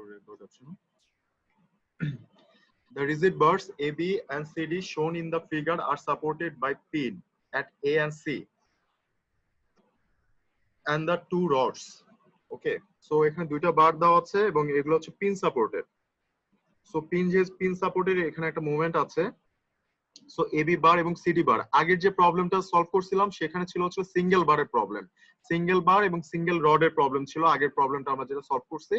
record option. The rigid bars AB and CD shown in the figure are supported by pin at A and C and the two rods. Okay, so এখানে দুইটা বার দেওয়া আছে এবং এগুলো হচ্ছে pin supported. So pin supported এখানে একটা movement আছে। সো এবি বার এবং সিডি বার, আগের যে প্রবলেমটা সলভ করছিলাম সেখানে ছিল হচ্ছে সিঙ্গেল বারের প্রবলেম, সিঙ্গেল বার এবং সিঙ্গেল রডের প্রবলেম ছিল আগের প্রবলেমটা আমরা যেটা সলভ করছি।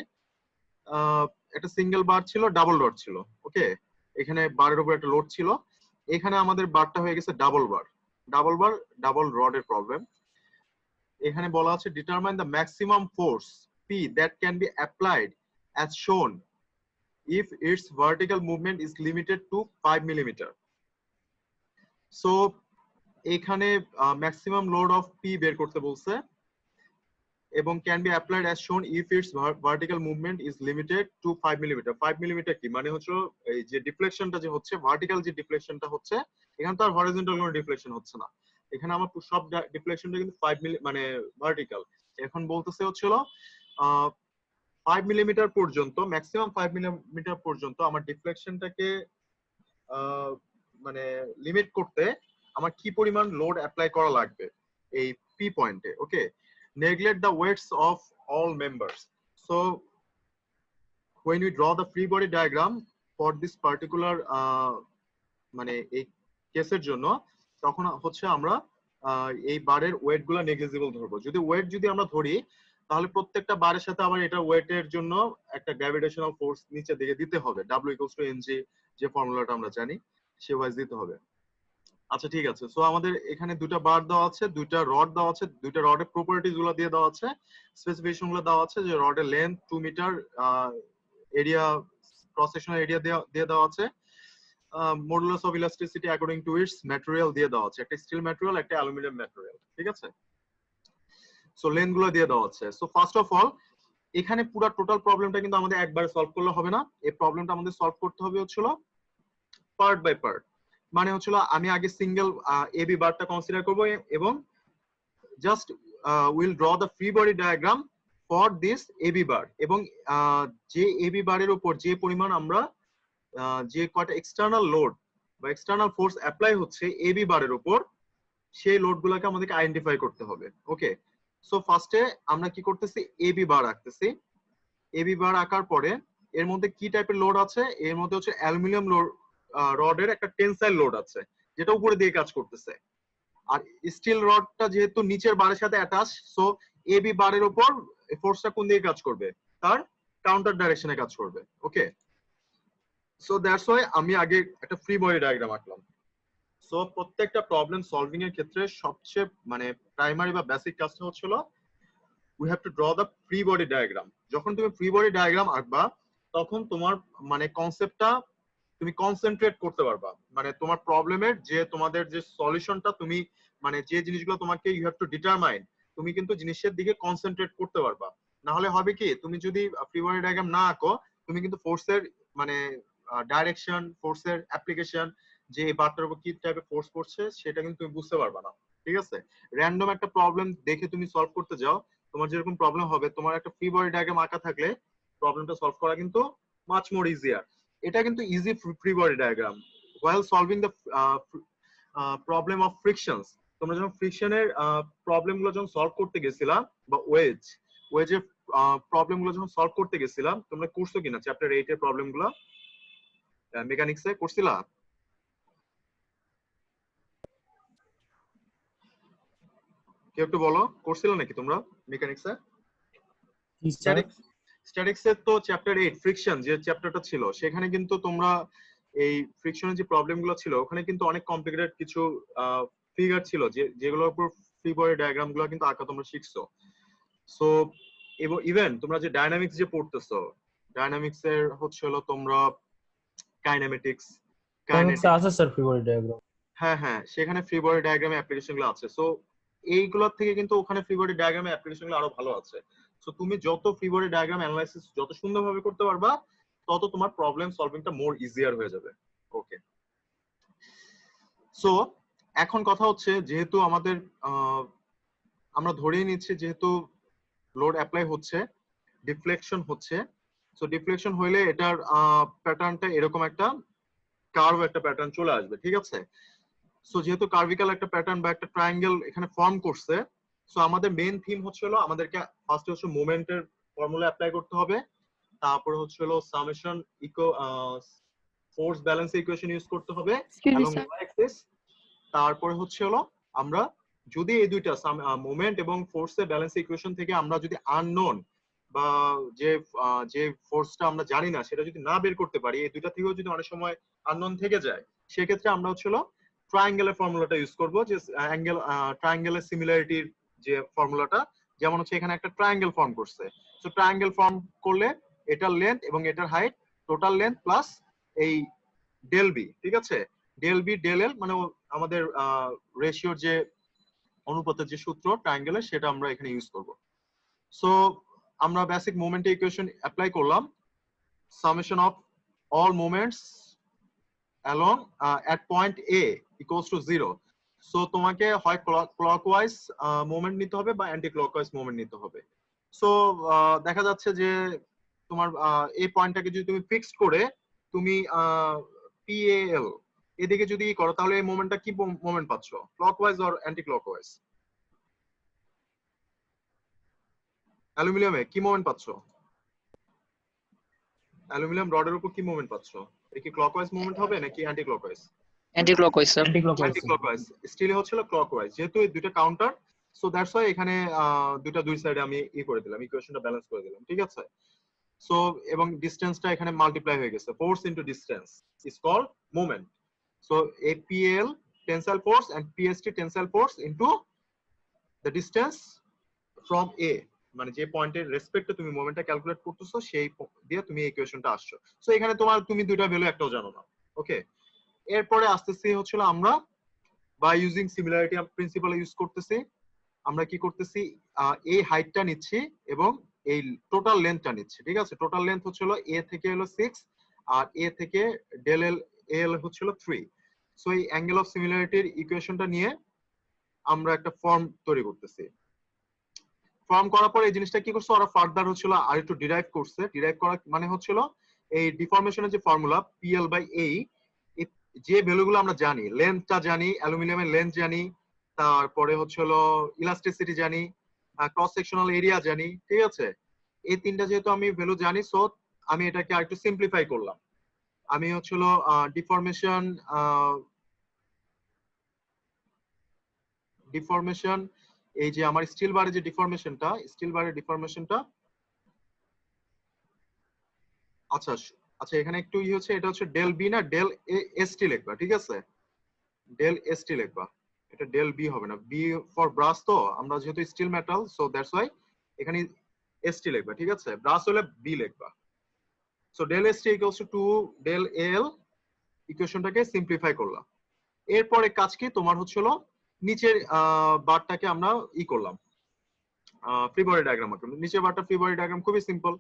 একটা সিঙ্গেল বার ছিল, ডাবল রড ছিল। ওকে, এখানে বারের উপর একটা লোড ছিল, এখানে আমাদের বারটা হয়ে গেছে ডাবল বার, ডাবল রডের প্রবলেম। এখানে বলা আছে determine the maximum force P that can be applied as শোন if its vertical movement is limited to 5 millimeter. So এখানে ম্যাক্সিমাম লোড অফ পি বের করতে বলছে এবং can be applied as shown if its vertical movement is limited to 5 millimetre. 5 millimetre কি মানে হচ্ছে এই যে ডিফ্লেকশনটা যে হচ্ছে, ভার্টিক্যাল যে ডিফ্লেকশনটা হচ্ছে, এখানে তো আর হরিজন্টাল কোনো ডিফ্লেকশন হচ্ছে না, এখানে আমার সব ডিফ্লেকশনটা কিন্তু 5 মিলি মানে ভার্টিক্যাল। এখন বলতেছে হচ্ছিল 5 মিলিমিটার পর্যন্ত, ম্যাক্সিমাম 5 মিলিমিটার পর্যন্ত আমার ডিফ্লেকশনটাকে মানে লিমিট করতে আমার কি পরিমাণ লোড অ্যাপ্লাই করা লাগবে এই পি পয়েন্টে। ওকে, neglect the weights of all members. So when we draw the free body diagram for this particular মানে এই কেসের জন্য, তখন হচ্ছে আমরা এই বারের ওয়েট গুলা নেগলিজিবল ধরবো। যদি ওয়েট যদি আমরা ধরি তাহলে প্রত্যেকটা বারের সাথে আবার এটা ওয়েটের জন্য একটা গ্র্যাভিটেশনাল ফোর্স নিচে দিকে দিতে হবে, W = mg যে ফর্মুলাটা আমরা জানি সে ওয়াইজ দিতে হবে। আচ্ছা ঠিক আছে, সো আমাদের এখানে দুটো বার দেওয়া আছে, দুইটা রড দেওয়া আছে, দুইটা রডের প্রপার্টিজ গুলো দিয়ে দেওয়া আছে, স্পেসিফিকেশন গুলো দেওয়া আছে যে রডের length 2 metre, area cross sectional area দিয়ে দেওয়া আছে, modulus of elasticity according to its material দিয়ে দেওয়া আছে, একটা স্টিল ম্যাটেরিয়াল একটা অ্যালুমিনিয়াম ম্যাটেরিয়াল। ঠিক আছে, সো লেন্থ গুলো দিয়ে দেওয়া আছে। সো ফার্স্ট অফ অল এখানে পুরো টোটাল প্রবলেমটা কিন্তু আমাদের একবারে সলভ করলে হবে না, এই প্রবলেমটা আমাদের সলভ করতে হবে হচ্ছিল পার্ট বাই পার্ট। মানে হচ্ছিল আমি আগে সিঙ্গেল এবি বারটা কনসিডার করব এবং just will draw the free body diagram for this AB bar, এবং যে এবি বারের উপর যে পরিমাণ আমরা যে কয়টা এক্সটার্নাল লোড বা এক্সটার্নাল ফোর্স অ্যাপ্লাই হচ্ছে এবি বারের উপর, সেই লোড গুলাকে আমাদেরকে আইডেন্টিফাই করতে হবে। ওকে, সো ফার্স্টে আমরা কি করতেছি, এবি বার আঁকতেছি। এবি বার আঁকার পরে এর মধ্যে কি টাইপের লোড আছে, এর মধ্যে হচ্ছে অ্যালুমিনিয়াম রডের একটা টেনসাইল লোড আছে যেটা উপরে দিয়ে কাজ করতেছে, আর স্টিল রডটা যেহেতু নিচের বারের সাথে অ্যাটাচ, সো এবি বারের উপর ফোর্সটা কোন দিকে কাজ করবে, তার কাউন্টার ডাইরেকশনে কাজ করবে। ওকে, সো দ্যাটস ওয়াই আমি আগে একটা ফ্রি বডি ডায়াগ্রাম আঁকলাম। সো প্রত্যেকটা প্রবলেম সলভিং এর ক্ষেত্রে সবচেয়ে মানে প্রাইমারি বা বেসিক কাজটা হচ্ছিল we have to draw the free body diagram. যখন তুমি ফ্রি বডি ডায়াগ্রাম আঁকবা তখন তোমার মানে কনসেপ্টটা তুমি কনসেন্ট্রেট করতে পারবা, মানে তোমার প্রবলেমের যে তোমাদের যে সলিউশনটা তুমি মানে যে জিনিসগুলো তোমাকে ইউ হ্যাভ টু ডিটারমাইন, তুমি কিন্তু জিনিসের দিকে কনসেন্ট্রেট করতে পারবা। না হলে হবে কি, তুমি যদি ফ্রি বডি ডায়াগ্রাম না আঁকো তুমি কিন্তু ফোর্সের মানে ডাইরেকশন, ফোর্সের অ্যাপ্লিকেশন, যে এই বারটার উপর কি টাইপের ফোর্স পড়ছে সেটা কিন্তু তুমি বুঝতে পারবা না। ঠিক আছে, র্যান্ডম একটা প্রবলেম দেখে তুমি সলভ করতে যাও, তোমার যেরকম প্রবলেম হবে, তোমার একটা ফ্রি বডি ডায়াগ্রাম আঁকা থাকলে প্রবলেমটা সলভ করা কিন্তু মাচ মোর ইজিয়ার। এটা কিন্তু easy free body diagram while solving the problem of frictions। তোমরা যখন ফ্রিকশনের প্রবলেম গুলো যখন সলভ করতে গেছিলা বা ওয়েজের প্রবলেম গুলো যখন সলভ করতে গেছিলাম, তোমরা করছো কিনা চ্যাপ্টার 8 এর প্রবলেম গুলো মেকানিক্সে করছিলা? কেউ একটু বলো, করছিল নাকি তোমরা মেকানিক্সে? স্ট্যাটিক্সের তো চ্যাপ্টার 8 ফ্রিকশন যে চ্যাপ্টারটা ছিল সেখানে কিন্তু তোমরা এই ফ্রিকশনের যে প্রবলেম গুলো ছিল ওখানে কিন্তু অনেক কমপ্লিকেটেড কিছু ফিগার ছিল যেগুলোর উপর ফ্রি বডি ডায়াগ্রাম গুলো কিন্তু আঁকা তোমরা শিখছো। সো ইভেন তোমরা যে ডায়নামিক্স যে পড়তেছো, ডায়নামিক্স এর হচ্ছে হলো তোমরা কাইনেমেটিক্স আছে স্যার ফ্রি বডি ডায়াগ্রাম। হ্যাঁ হ্যাঁ, সেখানে ফ্রি বডি ডায়াগ্রামে অ্যাপ্লিকেশন গুলো আছে। সো এইগুলোর থেকে কিন্তু ওখানে ফ্রি বডি ডায়াগ্রামে অ্যাপ্লিকেশন গুলো আরো ভালো আছে। সো তুমি যত ফ্রি বডি ডায়াগ্রাম অ্যানালাইসিস যত সুন্দরভাবে করতে পারবা তত তোমার প্রবলেম সলভিংটা মোর ইজিয়ার হয়ে যাবে। ওকে, সো এখন কথা হচ্ছে যেহেতু আমাদের আমরা ধরেই নিচ্ছি যেহেতু লোড অ্যাপ্লাই হচ্ছে, ডিফ্লেকশন হচ্ছে, সো ডিফ্লেকশন হইলে এটার প্যাটার্নটা এরকম একটা কার্ভ একটা প্যাটার্ন চলে আসবে, ঠিক আছে? সো যেহেতু কার্ভিক্যাল একটা প্যাটার্ন বা একটা ট্রায়াঙ্গেল এখানে ফর্ম করছে, সো আমাদের মেইন থিম হচ্ছিল আমাদেরকে ফার্স্টে হচ্ছে মোমেন্টের ফর্মুলা অ্যাপ্লাই করতে হবে, তারপরে হচ্ছিল সামেশন ইকো ফোর্স ব্যালেন্স ইকুয়েশন ইউজ করতে হবে অ্যালং ওয়াই অ্যাক্সিস। তারপরে হচ্ছে হলো আমরা যদি এই দুইটা মোমেন্ট এবং ফোর্সের ব্যালেন্স ইকুয়েশন থেকে আমরা যদি আননোন বা যে ফোর্সটা আমরা জানি না সেটা যদি না বের করতে পারি, এই দুইটা থেকেও যদি অনেক সময় আননোন থেকে যায়, সেক্ষেত্রে আমরা হচ্ছিল ট্রায়াঙ্গেলের ফর্মুলাটা ইউজ করব, যে ট্রায়াঙ্গেলের সিমিলারিটির যে ফর্মুলাটা, যেমন হচ্ছে এখানে একটা ট্রায়াঙ্গেল ফর্ম করছে। সো ট্রায়াঙ্গেল ফর্ম করলে এটার লেন্থ এবং এটার হাইট, টোটাল লেন্থ প্লাস এই ডেল বি, ঠিক আছে? ডেল বি ডেল এল মানে আমাদের রেশিওর যে অনুপাতের যে সূত্র ট্রায়াঙ্গেলের, সেটা আমরা এখানে ইউজ করব। সো আমরা বেসিক মোমেন্ট ইকুয়েশন অ্যাপ্লাই করলাম, summation of all moments along at point A equals to 0. So তোমাকে হয় ক্লকওয়াইজ মোমেন্ট নিতে হবে বা অ্যান্টি ক্লকওয়াইজ মোমেন্ট নিতে হবে। সো দেখা যাচ্ছে যে তোমার এই পয়েন্টটাকে যদি তুমি ফিক্সড করে তুমি PAL এদিকে যদি করো, তাহলে এই মোমেন্টটা কি মোমেন্ট পাচ্ছ, ক্লকওয়াইজ অর অ্যান্টি ক্লকওয়াইজ? অ্যালুমিনিয়ামে কি মোমেন্ট পাচ্ছ? অ্যালুমিনিয়াম রডের উপর কি মোমেন্ট পাচ্ছ? এটা কি ক্লকওয়াইজ মোমেন্ট হবে নাকি anti clockwise? Anti clockwise sir. Anti-clockwise. Clockwise. Still হচ্ছিল ক্লকওয়াইজ, যেহেতু এই দুটো কাউন্টার, সো দ্যাটস ওয়াই এখানে দুই সাইডে আমি করে দিলাম, ইকুয়েশনটা ব্যালেন্স করে দিলাম, ঠিক আছে? সো এবং ডিসটেন্সটা এখানে মাল্টিপ্লাই হয়ে গেছে, force into distance is called moment. So APL tensile force and PST tensile force into the distance from A, মানে যে পয়েন্টের রেসপেক্টে তুমি মোমেন্টটা ক্যালকুলেট করতেছো সেই দিয়ে তুমি এই ইকুয়েশনটা আসছো। সো এখানে তুমি দুইটা ভ্যালু একটাও জানো না, ওকে? এরপরে আসতেছি হচ্ছিল আমরা by using similarity principle use করতেছি, আমরা কি করতেছি এই হাইটটা নিচ্ছি এবং এই টোটাল লেন্থটা নিচ্ছি, ঠিক আছে? টোটাল লেন্থ হচ্ছিল A থেকে হলো 6 আর A থেকে ডেল এল এল হচ্ছিল 3। সো এই অ্যাঙ্গেল অফ সিমিলারিটির ইকুয়েশনটা নিয়ে আমরা একটা ফর্ম তৈরি করতেছি। ফর্ম করার পর এই জিনিসটা কি করছে, ওরা ফার্দার হচ্ছিল আর একটু ডিরাইভ করছে। ডিরাইভ করা মানে হচ্ছিল এই ডিফরমেশনের যে ফর্মুলা PL/A, যে ভ্যালুগুলো আমরা জানি, লেন্থটা জানি, অ্যালুমিনিয়ামের লেন্থ জানি, তারপরে হচ্ছিল ইলাস্টিসিটি জানি, ক্রস সেকশনাল এরিয়া জানি, ঠিক আছে? এই তিনটা যেহেতু আমি ভ্যালু জানি, সো আমি এটাকে আরেকটু সিম্পলিফাই করলাম। আমি হচ্ছিল ডিফরমেশন এই যে আমার স্টিল বারের যে ডিফরমেশনটা, আচ্ছা আচ্ছা এখানে একটু হচ্ছে, এটা হচ্ছে ডেল বি না ডেল এসটি লিখবা, ঠিক আছে? ডেল এসটি লিখবা, এটা ডেল বি হবে না, বি ফর ব্রাস, তো আমরা যেহেতু steel metal, so that's why এখানে এসটি লিখবা, ঠিক আছে? ব্রাস হলে বি লিখবা। So del ST equals to 2 del L, ইকুয়েশনটাকে সিম্পলিফাই করলাম। এরপরে কাজ কি, তোমার হচ্ছিল নিচের বারটাকে আমরা করলাম ফ্রি বডি ডায়াগ্রাম আঁকলাম। নিচের বারটা ফ্রি বডি ডায়াগ্রাম খুবই সিম্পল,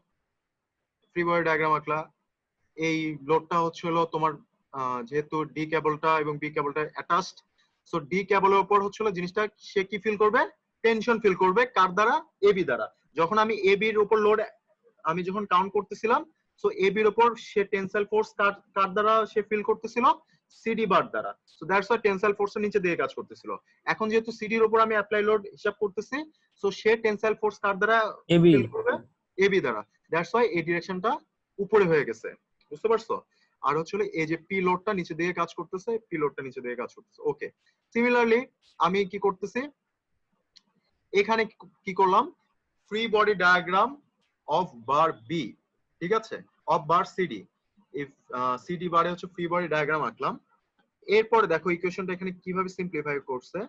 ফ্রি বডি ডায়াগ্রাম আঁকলা। এই লোডটা হচ্ছিল তোমার যেহেতু ডি কেবলটা এবং বি কেবলটা অ্যাটাচড, সো ডি কেবলের উপর হচ্ছিল জিনিসটা সে কি ফিল করবে, টেনশন ফিল করবে, কার দ্বারা? এবি দ্বারা। যখন আমি এবির উপর লোড আমি যখন কাউন্ট করতেছিলাম, সো এবির উপর সে টেনসাইল ফোর্স কার দ্বারা সে ফিল করতেছিল, সিডি বার দ্বারা। সো দ্যাটস ওয়াই টেনসাইল ফোর্সের নিচে দিয়ে কাজ করতেছিল। এখন যেহেতু সিডির উপর আমি অ্যাপ্লাই লোড হিসাব করতেছি, সো সে টেনসাইল ফোর্স কার দ্বারা ফিল করবে, এবি দ্বারা। দ্যাটস ওয়াই এই ডিরেকশনটা উপরে হয়ে গেছে, বুঝতে পারছো? আর হচ্ছে এই যে পি লোডটা নিচে দিয়ে কাজ করতেছে, পি লোডটা নিচে দিয়ে কাজ করতেছে, ওকে? সিমিলারলি আমি কি করতেছি, এখানে কি করলাম, free body diagram of bar B, ঠিক আছে? Of bar CD, if CD বারে হচ্ছে ফ্রি বডি ডায়াগ্রাম আঁকলাম। এরপরে দেখো ইকুয়েশনটা এখানে কিভাবে সিম্পলিফাই করছে।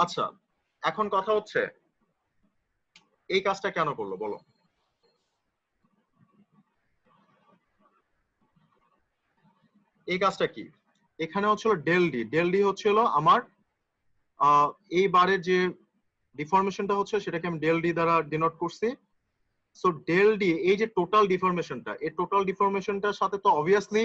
আচ্ছা এখন কথা হচ্ছে এই কাজটা কেন করলো বলো? এই কাজটা কি, এখানে হচ্ছিল ডেল ডি, ডেল ডি হচ্ছিল আমার এই বারের যে ডিফরমেশনটা হচ্ছে সেটাকে আমি ডেল ডি দ্বারা ডিনোট করছি। সো ডেল ডি এই যে টোটাল ডিফরমেশনটা, এই টোটাল ডিফরমেশনটার সাথে তো অবভিয়াসলি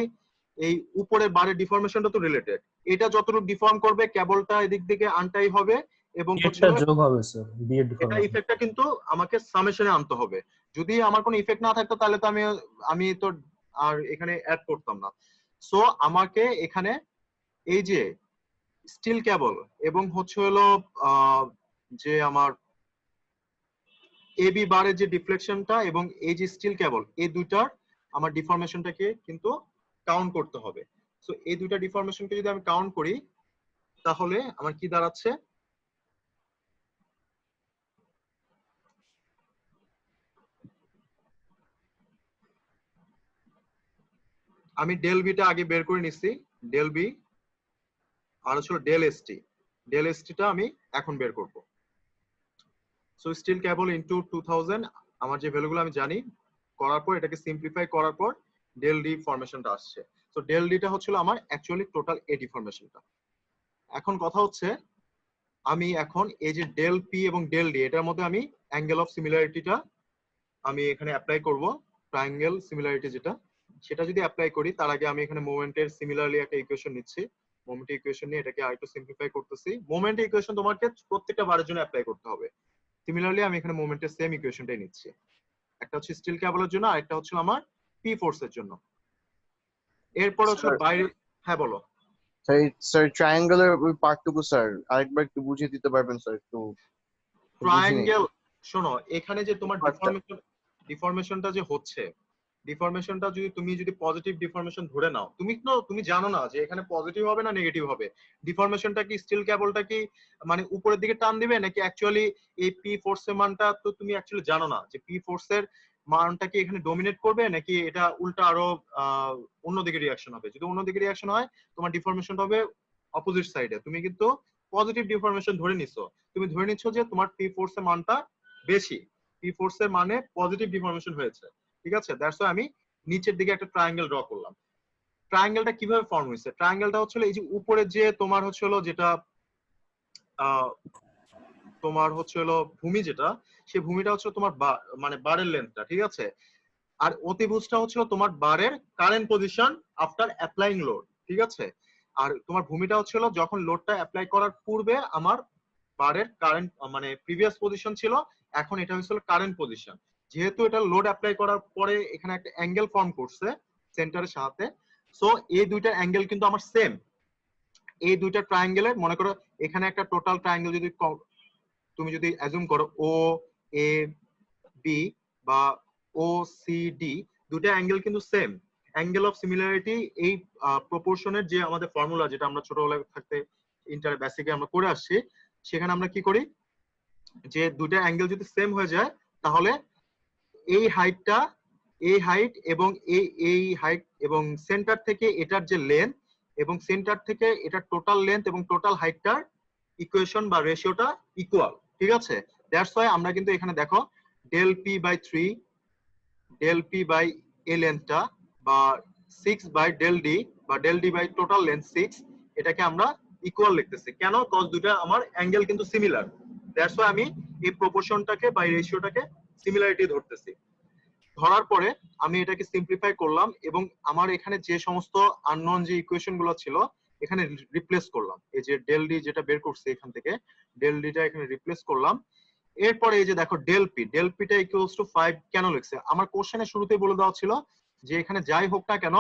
এই উপরের বারের ডিফরমেশনটা তো রিলেটেড। এটা যতটুকু ডিফর্ম করবে, কেবলটা এদিক দিকে আনটাই হবে এবং এটা যোগ হবে স্যার, বি এর এটা ডিফরমেশন। ইফেক্টটা কিন্তু আমাকে সামেশনে আনতে হবে। যদি আমার কোনো ইফেক্ট না থাকতো তাহলে তো আমি তো আর এখানে অ্যাড করতাম না। সো আমাকে এখানে এই যে স্টিল কেবল এবং হচ্ছে হলো যে আমার এবি বারের যে ডিফ্লেকশনটা এবং এই যে স্টিল কেবল, এই দুইটার আমার ডিফরমেশনটাকে কিন্তু কাউন্ট করতে হবে। সো এই দুইটা ডিফরমেশনকে যদি আমি কাউন্ট করি তাহলে আমার কি দাঁড়াচ্ছে, আমি ডেল বিটা আগে বের করে নিচ্ছি, ডেল বি আর হচ্ছে ডেল এসটি, ডেল এসটিটা আমি এখন বের করব। সো স্টিল কেবল ইনটু 2000, আমার যে ভ্যালুগুলো আমি জানি করার পর এটাকে সিম্পলিফাই করার পর ডেল ডি ফরমেশনটা আসছে। তো ডেল ডিটা হচ্ছিল আমার অ্যাকচুয়ালি টোটাল এ ডিফরমেশনটা। এখন কথা হচ্ছে আমি এখন এই যে ডেল পি এবং ডেল ডি এটার মধ্যে আমি অ্যাঙ্গেল অফ সিমিলারিটিটা আমি এখানে অ্যাপ্লাই করব, ট্রায়াঙ্গেল সিমিলারিটি যেটা, সেটা যদি অ্যাপ্লাই করি তার আগে আমি এখানে মোমেন্টের সিমিলারলি একটা ইকুয়েশন নিচ্ছি। মোমেন্ট ইকুয়েশন নিয়ে এটাকে আরেকটু সিম্পলিফাই করতেছি। মোমেন্ট ইকুয়েশন তোমাকে প্রত্যেকটা বারের জন্য অ্যাপ্লাই করতে হবে। সিমিলারলি আমি এখানে মোমেন্টের সেম ইকুয়েশনটাই নিচ্ছি। একটা হচ্ছে স্টিল কেবলের জন্য আর একটা হচ্ছে আমার পি ফোর্সের জন্য। এরপর হচ্ছে বাইরে, হ্যাঁ বলো। স্যার ট্রায়াঙ্গেলের ওই পার্টটুকু স্যার আরেকবার একটু বুঝিয়ে দিতে পারবেন স্যার? একটু ট্রায়াঙ্গেল শোনো, এখানে যে তোমার ডিফরমেশনটা যে হচ্ছে, ডিফরমেশনটা যদি পজিটিভ ডিফরমেশন ধরে নাও, তুমি জানো না যে এখানে পজিটিভ হবে না নেগেটিভ হবে। ডিফরমেশনটা কি স্টিল কেবলটা কি মানে উপরের দিকে টান দিবে নাকি অ্যাকচুয়ালি এই পি ফোর্সের মানটা তো তুমি অ্যাকচুয়ালি জানো না যে পি ফোর্সের মানটা কি এখানে ডমিনেট করবে নাকি এটা উল্টা আরো অন্যদিকে রিয়াকশন হবে। যদি অন্যদিকে রিয়াকশন হয় তোমার ডিফরমেশনটা হবে অপোজিট সাইডে। তুমি কিন্তু পজিটিভ ডিফরমেশন ধরে নিছো, তুমি ধরে নিচ্ছ যে তোমার পি ফোর্সের মানটা বেশি, পি ফোর্সের মানে পজিটিভ ডিফরমেশন হয়েছে, ঠিক আছে। দ্যাটস ওয়াই আমি নিচের দিকে একটা ট্রায়াঙ্গেল ড্র করলাম। ট্রায়াঙ্গেলটা কিভাবে ফর্ম হয়েছে, ট্রায়াঙ্গেলটা হচ্ছে এই যে উপরে যে তোমার হচ্ছে যেটা তোমার হচ্ছে ভূমি যেটা, সেই ভূমিটা হচ্ছে তোমার মানে বারের লেন্থটা, ঠিক আছে। আর অতিভুজটা হচ্ছে তোমার বারের current position after applying load, ঠিক আছে। আর তোমার ভূমিটা হচ্ছে যখন লোডটা অ্যাপ্লাই করার পূর্বে আমার বারের কারেন্ট মানে প্রিভিয়াস পজিশন ছিল, এখন এটা হচ্ছে কারেন্ট পজিশন। যেহেতু এটা লোড অ্যাপ্লাই করার পরে এখানে একটা অ্যাঙ্গেল ফর্ম করছে সেন্টারের সাথে, সো এই দুইটা অ্যাঙ্গেল কিন্তু আমার সেম। এই দুইটা ট্রায়াঙ্গেলের মনে করো এখানে একটা টোটাল ট্রায়াঙ্গেল যদি তুমি যদি অ্যাজুম করো ও এ বি বা ও সি ডি, দুইটা অ্যাঙ্গেল কিন্তু সেম। অ্যাঙ্গেল অফ সিমিলারিটি এই প্রপোর্শনের যে আমাদের ফর্মুলা যেটা আমরা ছোটবেলায় থাকতে ইন্টার বেসিকে আমরা করে আসছি, সেখানে আমরা কি করি যে দুইটা অ্যাঙ্গেল যদি সেম হয়ে যায় তাহলে এই হাইটটা, এই হাইট এবং এই হাইট এবং সেন্টার থেকে এটার যে লেন্থ এবং সেন্টার থেকে এটার টোটাল লেন্থ এবং টোটাল হাইটটার ইকুয়েশন বা রেশিওটা ইকুয়াল, ঠিক আছে। দ্যাটস ওয়াই আমরা কিন্তু এখানে দেখো del P by 3 del P by A লেন্থটা বা 6 বাই ডেল ডি বা del D by total length 6, এটাকে আমরা ইকুয়াল লিখতেছি। কেন? কজ দুটো আমার অ্যাঙ্গেল কিন্তু সিমিলার। দ্যাটস ওয়াই আমি এই প্রপোর্শনটাকে বা রেশিওটাকে সিমিলারিটি ধরতেছি। ধরার পরে আমি এটাকে সিম্পলিফাই করলাম এবং আমার এখানে যে সমস্ত আননোন যে ইকুয়েশন গুলো ছিল এখানে রিপ্লেস করলাম। এই যে ডেল ডি যেটা বের করছে এখান থেকে, ডেল ডিটা এখানে রিপ্লেস করলাম। এরপরে এই যে দেখো ডেল পিটা ইকুয়ালস টু 5 কেন লিখছে, আমার কোশ্চেনের শুরুতেই বলে দেওয়া ছিল যে এখানে যাই হোক না কেন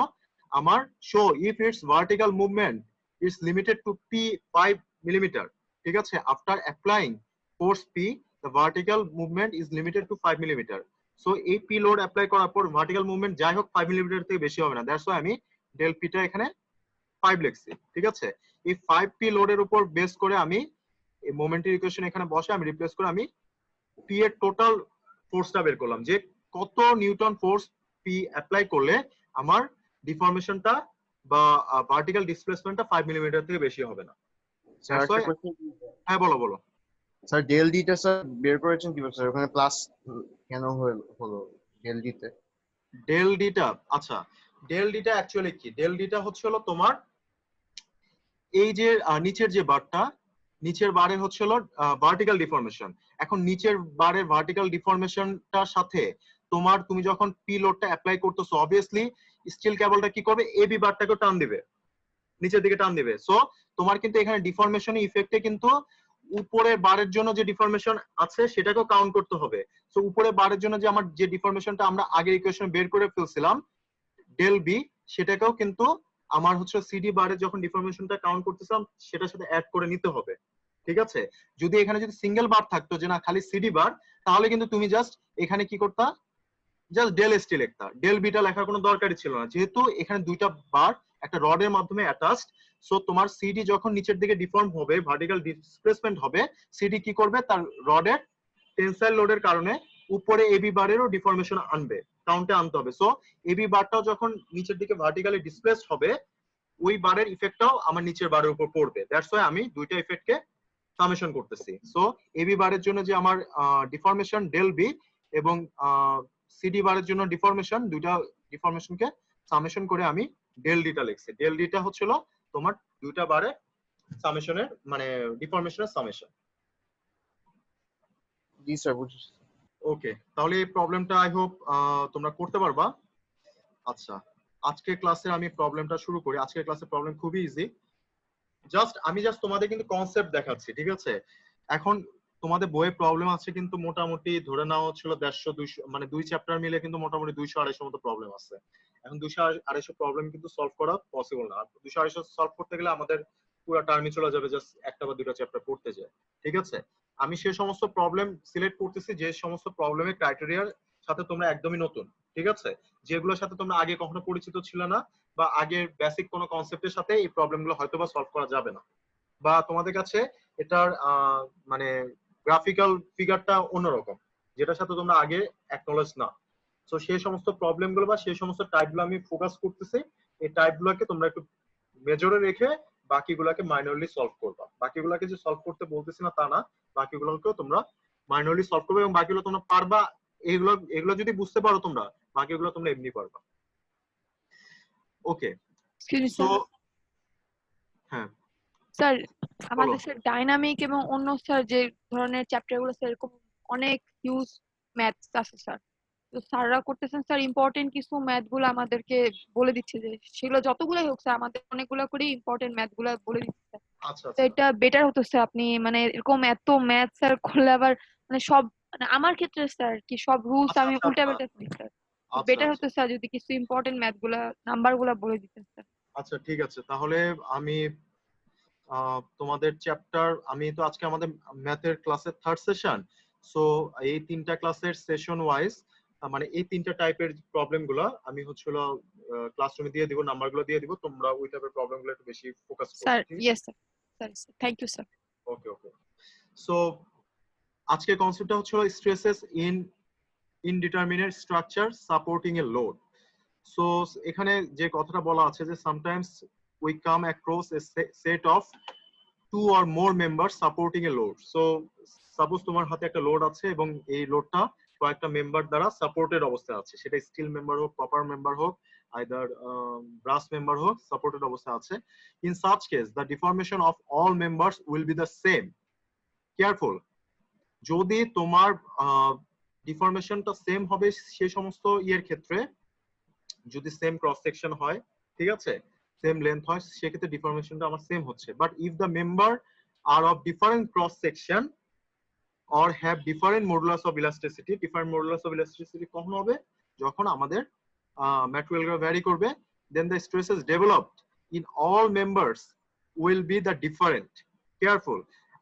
আমার show if its vertical movement is limited to P 5 millimetre, ঠিক আছে। After applying force P the vertical movement is limited to 5 millimetre. So এই পি লোড অ্যাপ্লাই করার পর ভার্টিক্যাল মুভমেন্ট যাই হোক 5 মিলিমিটার থেকে বেশি হবে না। দ্যাটস ওয়াই আমি ডেল পিটা এখানে 5 লিখছি, ঠিক আছে। এই 5 পি লোডের উপর বেস করে আমি এই মোমেন্টের ইকুয়েশন এখানে বসে আমি রিপ্লেস করে আমি পি এর টোটাল ফোর্সটা বের করলাম যে কত নিউটন ফোর্স পি অ্যাপ্লাই করলে আমার ডিফরমেশনটা বা ভার্টিক্যাল ডিসপ্লেসমেন্টটা 5 মিলিমিটার থেকে বেশি হবে না। হ্যাঁ বলো বলো। স্যার ডেল ডিটা স্যার বের করেছেন কিভাবে স্যার? ওখানে প্লাস কেন হলো ডেল ডিতে? ডেল ডিটা, আচ্ছা ডেল ডিটা অ্যাকচুয়ালি কি, ডেল ডিটা হচ্ছে তোমার এই যে নিচের যে বারটা, নিচের বারে হচ্ছে ভার্টিক্যাল ডিফরমেশন। এখন নিচের বারের ভার্টিক্যাল ডিফরমেশনটার সাথে তুমি যখন পি লোডটা অ্যাপ্লাই করতেছো অবভিয়াসলি স্টিল কেবলটা কি করবে, এ বি বারটাকে টান দিবে, নিচের দিকে টান দিবে। সো তোমার কিন্তু এখানে ডিফরমেশন ইফেক্টে কিন্তু উপরের বারের জন্য যে ডিফরমেশন আছে সেটাকেও কাউন্ট করতে হবে। সো উপরের বারের জন্য যে আমার যে ডিফরমেশনটা আমরা আগের ইকুয়েশন বের করে ফেলছিলাম ডেল বি, সেটাকেও কিন্তু আমার হচ্ছে সিডি বারে যখন ডিফরমেশনটা কাউন্ট করতেছিলাম সেটার সাথে অ্যাড করে নিতে হবে। ঠিক আছে, যদি এখানে যদি সিঙ্গেল বার থাকতো যে না খালি সিডি বার, তাহলে কিন্তু তুমি জাস্ট এখানে কি করতা, জাস্ট ডেল এস টি লিখতা, ডেল বিটা লেখার কোনো দরকারই ছিল না। যেহেতু এখানে দুইটা বার একটা রডের মাধ্যমে অ্যাটাচড, সো তোমার সিডি যখন নিচের দিকে ডিফর্ম হবে, ভার্টিক্যাল ডিসপ্লেসমেন্ট হবে, সিডি কি করবে, তার রডের টেনসাইল লোডের কারণে উপরে এবি বারেরও ডিফরমেশন আনবে, কাউন্টে আনতে হবে। সো এবি বারটাও যখন নিচের দিকে ভার্টিক্যালি ডিসপ্লেসড হবে, ওই বারের ইফেক্টটাও আমার নিচের বারের উপর পড়বে। দ্যাটস ওয়াই আমি দুইটা ইফেক্টকে সামেশন করতেছি। সো এবি বারের জন্য যে আমার ডিফরমেশন ডেল বি এবং সিডি বারের জন্য ডিফরমেশন, দুইটা ডিফরমেশনকে সামেশন করে আমি ডেল ডিটা লিখছি। ডেল ডিটা হচ্ছিল তোমার দুইটা বারে সামেশনের মানে ডিফরমেশনের সামেশন। জি স্যার বুঝছি। ওকে, তাহলে এই প্রবলেমটা আই হোপ তোমরা করতে পারবা। আচ্ছা, আজকের ক্লাসে আমি প্রবলেমটা শুরু করি। আজকের ক্লাসের প্রবলেম খুবই ইজি। আমি জাস্ট তোমাদের কিন্তু কনসেপ্ট দেখাচ্ছি, ঠিক আছে? এখন তোমাদের বইয়ে প্রবলেম আছে কিন্তু মোটামুটি ধরে নেওয়া হচ্ছিল 150-200, মানে দুই চ্যাপ্টার মিলে কিন্তু মোটামুটি 200-250 মতো প্রবলেম আছে। এখন 200-250 প্রবলেম কিন্তু সলভ করা পসিবল না। 200-250 সলভ করতে গেলে আমাদের পুরো টার্মই চলে যাবে জাস্ট একটা বা দুটো চ্যাপ্টার পড়তে যায়। ঠিক আছে, আমি সেই সমস্ত প্রবলেম সিলেক্ট করতেছি যে সমস্ত প্রবলেমের ক্রাইটেরিয়ার সাথে তোমরা একদমই নতুন। ঠিক আছে, যেগুলোর সাথে তোমরা আগে কখনো পরিচিত ছিল না বা আগের বেসিক কোনো কনসেপ্টের সাথে এই প্রবলেমগুলো হয়তো বা সলভ করা যাবে না, বা তোমাদের কাছে এটার মানে গ্রাফিক্যাল ফিগারটা অন্যরকম, যেটার সাথে তোমরা আগে অ্যাকনলেজ না। সো সেই সমস্ত প্রবলেমগুলো বা সেই সমস্ত টাইপগুলো আমি ফোকাস করতেছি। এই টাইপগুলোকে তোমরা একটু মেজরে রেখে বাকিগুলোকে মাইনরলি সলভ করবা। বাকিগুলোকে যে সলভ করতে বলতেছি না তা না, বাকিগুলোকেও তোমরা মাইনরলি সলভ করবে এবং বাকিগুলো তোমরা পারবা। এগুলো যদি বুঝতে পারো তোমরা, বাকিগুলো তোমরা এমনি পারবা। ওকে, সো হ্যাঁ স্যার বলো। আমাদের স্যার ডাইনামিক এবং অন্য স্যার যে ধরনের চ্যাপ্টার গুলো স্যার এরকম অনেক হিউজ ম্যাথস আছে স্যার। তো স্যাররা করতেছেন স্যার ইম্পর্টেন্ট কিছু ম্যাথ গুলো আমাদেরকে বলে দিচ্ছে যে সেগুলো যতগুলাই হোক স্যার আমাদের অনেকগুলো করে ইম্পর্টেন্ট ম্যাথ গুলো বলে দিচ্ছে স্যার। আচ্ছা তো আচ্ছা, এটা বেটার হতো স্যার আপনি মানে এরকম এত ম্যাথ স্যার করলে আবার মানে সব মানে আমার ক্ষেত্রে স্যার কি সব রুলস আচ্ছা আমি আচ্ছা, উল্টা আচ্ছা পাল্টা করি স্যার। আচ্ছা বেটার আচ্ছা হতো স্যার যদি কিছু ইম্পর্টেন্ট ম্যাথ গুলা নাম্বার গুলা বলে দিতেন স্যার। আচ্ছা, ঠিক আছে। তাহলে আমি তোমাদের চ্যাপ্টার, আমি তো আজকে আমাদের ম্যাথের ক্লাসের থার্ড সেশন, সো এই তিনটা ক্লাসের সেশন ওয়াইজ মানে এই তিনটা টাইপের প্রবলেম গুলো আমি হচ্ছিল ক্লাসরুমে দিয়ে দিব, নাম্বারগুলো দিয়ে দিব, তোমরা ওই টাইপের প্রবলেম গুলো একটু বেশি ফোকাস স্যার করবে। ঠিক yes sir, sir thank you sir. Okay okay, so আজকের কনসেপ্টটা হচ্ছে stresses in indeterminate structure supporting a load. So এখানে যে কথাটা বলা আছে যে sometimes we come across a set of 2 or more members supporting a load. So suppose তোমার হাতে একটা লোড আছে এবং এই লোডটা কয়েকটা মেম্বার দ্বারা সাপোর্টেড অবস্থায় আছে, সেটা স্টিল মেম্বার হোক, কপার মেম্বার হোক, আইদার ব্রাস মেম্বার হোক, সাপোর্টেড অবস্থায় আছে। In such case the deformation of all members will be the same. Careful, যদি তোমার ডিফরমেশনটা সেম হবে সেই সমস্ত ইয়ের ক্ষেত্রে, যদি সেম ক্রস সেকশন হয়, ঠিক আছে, সেম লেন্থ হয়, সেক্ষেত্রে ডিফরমেশনটা আমার সেম হচ্ছে। But if the member are of different cross section or have different modulus of elasticity, different modulus of elasticity কখন হবে, যখন আমাদের ম্যাটেরিয়ালগুলো ভ্যারি করবে, then the stresses developed in all members will be the different. Careful,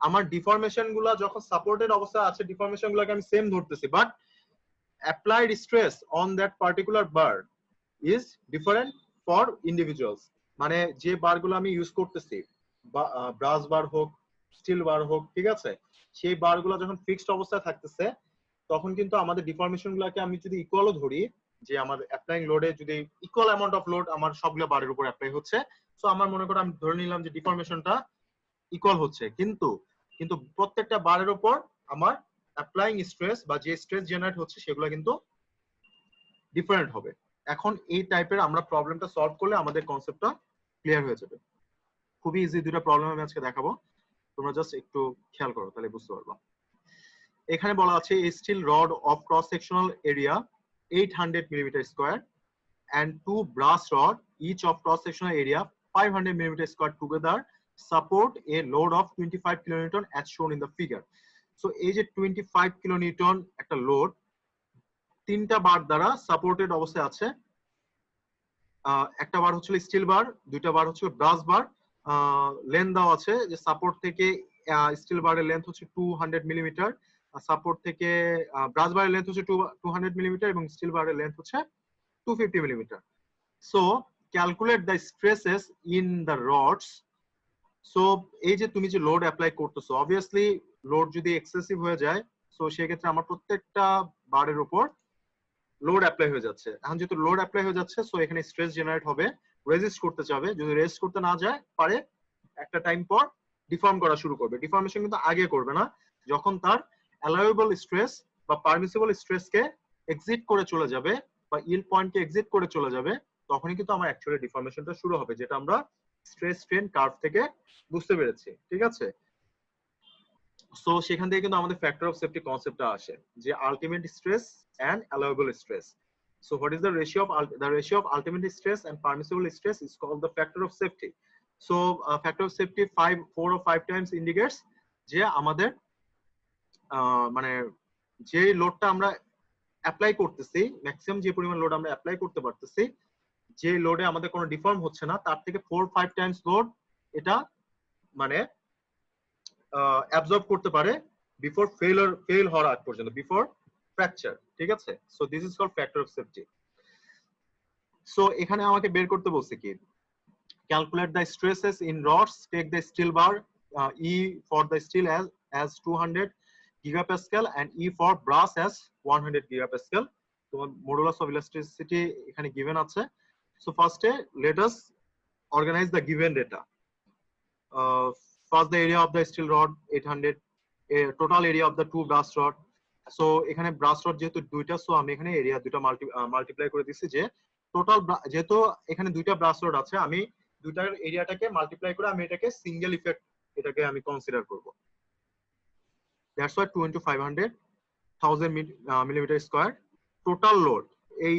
আমার deformation গুলা যখন supported অবস্থায় আছে, ডিফরমেশন গুলোকে আমি সেম ধরতেছি, but applied stress on that particular bar is different for individuals. মানে যে বারগুলো আমি ইউজ করতেছি, ব্রাস বার হোক, স্টিল বার হোক, ঠিক আছে, সেই বারগুলো যখন ফিক্সড অবস্থায় থাকতেছে, তখন কিন্তু আমাদের ডিফরমেশন গুলাকে আমি যদি ইকুয়ালও ধরি, যে আমার অ্যাপ্লাইং লোডে যদি ইকুয়াল অ্যামাউন্ট অফ লোড আমার সবগুলো বারের উপর অ্যাপ্লাই হচ্ছে, সো আমার মনে করো আমি ধরে নিলাম যে ডিফরমেশনটা ইকুয়াল হচ্ছে, কিন্তু কিন্তু প্রত্যেকটা বারের উপর আমার অ্যাপ্লাইং স্ট্রেস বা যে স্ট্রেস জেনারেট হচ্ছে সেগুলো কিন্তু ডিফারেন্ট হবে। এখন এই টাইপের আমরা প্রবলেমটা সলভ করলে আমাদের কনসেপ্টটা ক্লিয়ার হয়ে যাবে। খুবই ইজি দুটো প্রবলেম আমি আজকে দেখাবো, তোমরা জাস্ট একটু খেয়াল করো তাহলে বুঝতে পারবা। এখানে বলা আছে a steel rod of cross sectional area 800 millimeter square and 2 brass rod each of cross sectional area 500 millimeter square together support a load of 25 kilonewton as shown in the figure. So এই যে 25 kilonewton একটা load তিনটা বার দ্বারা supported অবস্থায় আছে। একটা বার হচ্ছে still বার, দুইটা বার হচ্ছে ব্রাস বার। লেন্থ দেওয়া আছে যে সাপোর্ট থেকে স্টিল বারের লেন্থ হচ্ছে 200 মিলিমিটার, সাপোর্ট থেকে ব্রাস বারের লেন্থ হচ্ছে 200 মিলিমিটার এবং স্টিল বারের লেন্থ হচ্ছে 250 millimetre. So calculate the stresses in the roads. So এই যে তুমি যে লোড অ্যাপ্লাই করতেছো, অবভিয়াসলি লোড যদি এক্সেসিভ হয়ে যায়, সো সেক্ষেত্রে আমার প্রত্যেকটা বারের উপর লোড অ্যাপ্লাই হয়ে যাচ্ছে। এখন যেহেতু লোড অ্যাপ্লাই হয়ে যাচ্ছে, সো এখানে স্ট্রেস জেনারেট হবে, রেজিস্ট করতে চাবে। যদি রেজিস্ট করতে না যায় পারে, একটা টাইম পর ডিফর্ম করা শুরু করবে। ডিফর্মেশন কিন্তু আগে করবে না, যখন তার অ্যালাউয়েবল স্ট্রেস বা পারমিসিবল স্ট্রেসকে এক্সিট করে চলে যাবে বা ইল্ড পয়েন্টকে এক্সিট করে চলে যাবে, তখনই কিন্তু আমার অ্যাকচুয়ালি ডিফর্মেশনটা শুরু হবে, যেটা আমরা স্ট্রেস স্ট্রেন কার্ভ থেকে বুঝতে পেরেছি। ঠিক আছে, সো সেখান থেকে কিন্তু আমাদের ফ্যাক্টর অফ সেফটি কনসেপ্টটা আসে, যে ultimate stress and allowable stress. So what is the ratio of ultimate stress and permissible stress is called the factor of safety. So factor of safety 4 or 5 times indicates যে আমাদের মানে যে লোডটা আমরা apply করতেছি, maximum যে পরিমাণ load আমরা apply করতে পারতেছি, যে লোডে আমাদের কোনো ডিফর্ম হচ্ছে না, তার থেকে 4-5 টাইমস লোড এটা মানে অ্যাবজর্ব করতে পারে বিফোর ফেল হওয়ার আগ পর্যন্ত, বিফোর ফ্র্যাকচার। ঠিক আছে, so this is called factor of safety. So এখানে আমাকে বের করতে বলছে কি, calculate the stresses in rods, take the steel bar, E for the steel as 200 gigapascal and E for brass as 100 gigapascal. So modulus of elasticity এখানে given আছে। So first let us organize the given data. First the area of the steel rod 800, total area of the two brass rod. So এখানে brass rod যেহেতু দুইটা, so আমি এখানে area দুইটা multiply করে দিচ্ছি, যে টোটাল যেহেতু এখানে দুইটা ব্রাস রড আছে, আমি দুইটার এরিয়াটাকে মাল্টিপ্লাই করে আমি এটাকে সিঙ্গেল ইফেক্ট এটাকে আমি কনসিডার করব। That's why 2 × 500 1000 millimetre square. Total load এই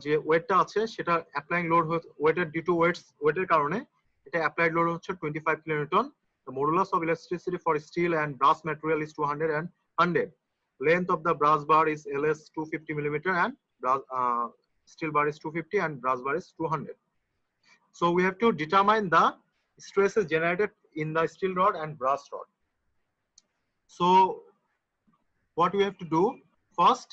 যে ওয়েটটা আছে সেটা অ্যাপ্লাইং লোড ওয়েটের ডিউ টু ওয়েটের কারণে এটা অ্যাপ্লাইড লোড হচ্ছে 25 kilonewton. The modulus of elasticity for steel and brass material is 200 and 100. Length of the brass bar is LS 250 millimeter and steel bar is 250 and brass bar is 200. So we have to determine the stresses generated in the steel rod and brass rod. So what we have to do first,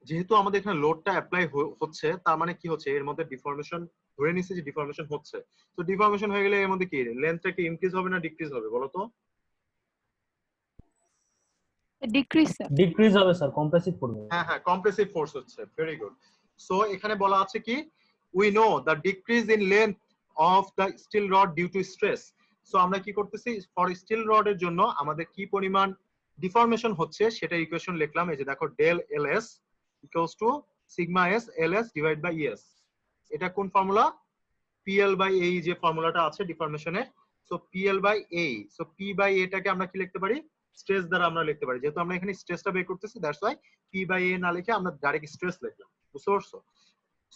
যেহেতু আমাদের এখানে লোডটা apply হচ্ছে, তার মানে কি হচ্ছে, এর মধ্যে ডিফর্মেশন ধরে নিচ্ছে যে ডিফর্মেশন হচ্ছে। তো ডিফর্মেশন হয়ে গেলে এর মধ্যে কি লেন্থটা কি ইনক্রিজ হবে না ডিক্রিজ হবে বলো তো? Decrease sir. ডিক্রিজ হবে স্যার, কম্প্রেসিভ করবে। হ্যাঁ হ্যাঁ, কম্প্রেসিভ ফোর্স হচ্ছে। Very good. সো এখানে বলা আছে কি, we know the decrease in length of the steel rod due to stress. So আমরা কি করতেছি, ফর স্টিল রডের জন্য আমাদের কি পরিমাণ ডিফর্মেশন হচ্ছে সেটা ইকুয়েশন লিখলাম। এই যে দেখো, del LS equals to sigma S LS divide by ES. এটা কোন ফর্মুলা? পিএল বাই এই যে ফর্মুলাটা আছে ডিফর্মেশনে, সো পিএল বাই এই। সো পি বাই এটাকে আমরা কি লিখতে পারি, স্ট্রেস দ্বারা আমরা লিখতে পারি। যেহেতু আমরা এখানে স্ট্রেসটা বের করতেছি, দ্যাটস ওয়াই পি বাই এ না লিখে আমরা ডাইরেক্ট স্ট্রেস লিখলাম। বুঝতে পারছো?